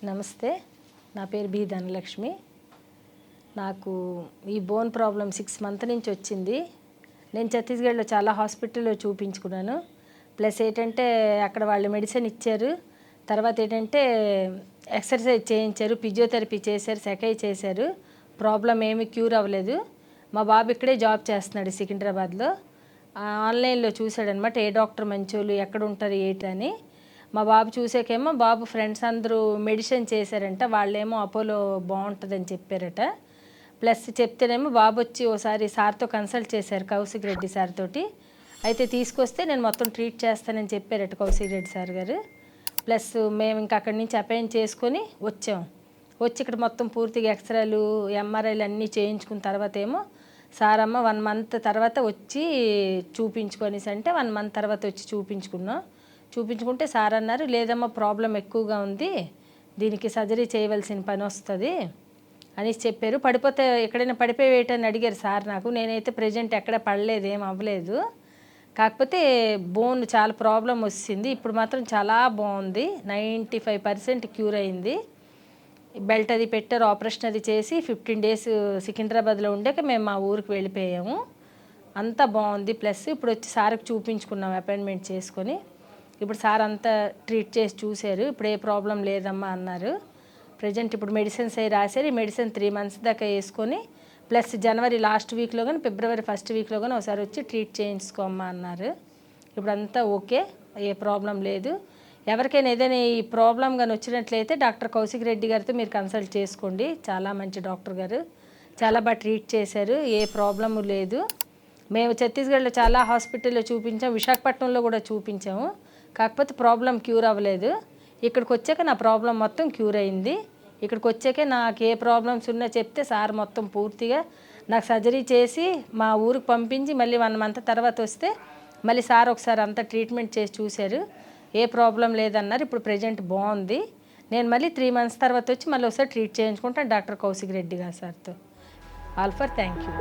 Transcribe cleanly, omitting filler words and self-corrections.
నమస్తే, నా పేరు బి ధనలక్ష్మి. నాకు ఈ బోన్ ప్రాబ్లం 6 మంత్ నుంచి వచ్చింది. నేను ఛత్తీస్గఢ్లో చాలా హాస్పిటల్లో చూపించుకున్నాను. ప్లస్ ఏంటంటే అక్కడ వాళ్ళు మెడిసిన్ ఇచ్చారు. తర్వాత ఏంటంటే ఎక్సర్సైజ్ చేయించారు, ఫిజియోథెరపీ చేశారు, సెకై చేశారు. ప్రాబ్లం ఏమీ క్యూర్ అవ్వలేదు. మా బాబు ఇక్కడే జాబ్ చేస్తున్నాడు సికింద్రాబాద్లో. ఆన్లైన్లో చూశాడనమాట ఏ డాక్టర్ మంచోళ్ళు, ఎక్కడ ఉంటారు ఏంటని. మా బాబు చూసాకేమో బాబు ఫ్రెండ్స్ అందరూ మెడిసిన్ చేశారంట. వాళ్ళేమో అపోలో బాగుంటుందని చెప్పారట. ప్లస్ చెప్తేనేమో బాబు వచ్చి ఓసారి సార్తో కన్సల్ట్ చేశారు, కౌశిక్ రెడ్డి సార్ తోటి. అయితే తీసుకొస్తే నేను మొత్తం ట్రీట్ చేస్తానని చెప్పారట కౌశిక్ రెడ్డి సార్ గారు. ప్లస్ మేము ఇంకా అక్కడి నుంచి అపాయింట్ చేసుకొని వచ్చాం. వచ్చి ఇక్కడ మొత్తం పూర్తిగా ఎక్స్రేలు, ఎంఆర్ఐలు అన్నీ చేయించుకున్న తర్వాత ఏమో సారమ్మ 1 మంత్ తర్వాత వచ్చి చూపించుకొనేసి అంటే 1 మంత్ తర్వాత వచ్చి చూపించుకుంటే సార్ అన్నారు, లేదమ్మా ప్రాబ్లం ఎక్కువగా ఉంది, దీనికి సర్జరీ చేయవలసిన పని వస్తుంది అని చెప్పారు. పడిపోతే ఎక్కడైనా పడిపోయేటని అడిగారు సార్ నాకు. నేనైతే ప్రెజెంట్ ఎక్కడ పడలేదు, ఏం అవ్వలేదు. కాకపోతే బోన్ చాలా ప్రాబ్లం వచ్చింది. ఇప్పుడు మాత్రం చాలా బాగుంది, 95% క్యూర్ అయింది. బెల్ట్ అది పెట్టారు, ఆపరేషన్ అది చేసి 15 days సికింద్రాబాద్లో ఉండాక మేము మా ఊరికి వెళ్ళిపోయాము. అంతా బాగుంది. ప్లస్ ఇప్పుడు వచ్చి సార్కి చూపించుకున్నాం అపాయింట్మెంట్ చేసుకొని. ఇప్పుడు సార్ అంతా ట్రీట్ చేసి చూశారు. ఇప్పుడు ఏ ప్రాబ్లం లేదమ్మా అన్నారు. ప్రజెంట్ ఇప్పుడు మెడిసిన్స్ అవి రాశారు. ఈ మెడిసిన్ 3 months దాకా వేసుకొని ప్లస్ జనవరి లాస్ట్ వీక్లో కానీ ఫిబ్రవరి ఫస్ట్ వీక్లో కానీ ఒకసారి వచ్చి ట్రీట్ చేయించుకోమ్మా అన్నారు. ఇప్పుడు అంతా ఓకే, ఏ ప్రాబ్లం లేదు. ఎవరికైనా ఏదైనా ఈ ప్రాబ్లం కానీ వచ్చినట్లయితే డాక్టర్ కౌశిక్ రెడ్డి గారితో మీరు కన్సల్ట్ చేసుకోండి. చాలా మంచి డాక్టర్ గారు, చాలా బాగా ట్రీట్ చేశారు, ఏ ప్రాబ్లము లేదు. మేము ఛత్తీస్గఢ్లో చాలా హాస్పిటల్లో చూపించాము, విశాఖపట్నంలో కూడా చూపించాము. కాకపోతే ప్రాబ్లం క్యూర్ అవ్వలేదు. ఇక్కడికి వచ్చాక నా ప్రాబ్లం మొత్తం క్యూర్ అయింది. ఇక్కడికి వచ్చాకే నాకు ఏ ప్రాబ్లమ్స్ ఉన్నా చెప్తే సార్ మొత్తం పూర్తిగా నాకు సర్జరీ చేసి మా ఊరికి పంపించి మళ్ళీ 1 month తర్వాత వస్తే మళ్ళీ సార్ ఒకసారి అంతా ట్రీట్మెంట్ చేసి చూశారు, ఏ ప్రాబ్లం లేదన్నారు. ఇప్పుడు ప్రజెంట్ బాగుంది. నేను మళ్ళీ 3 months తర్వాత వచ్చి మళ్ళీ ఒకసారి ట్రీట్ చేయించుకుంటాను డాక్టర్ కౌశిక్ రెడ్డి గారు సార్తో. All for thank you.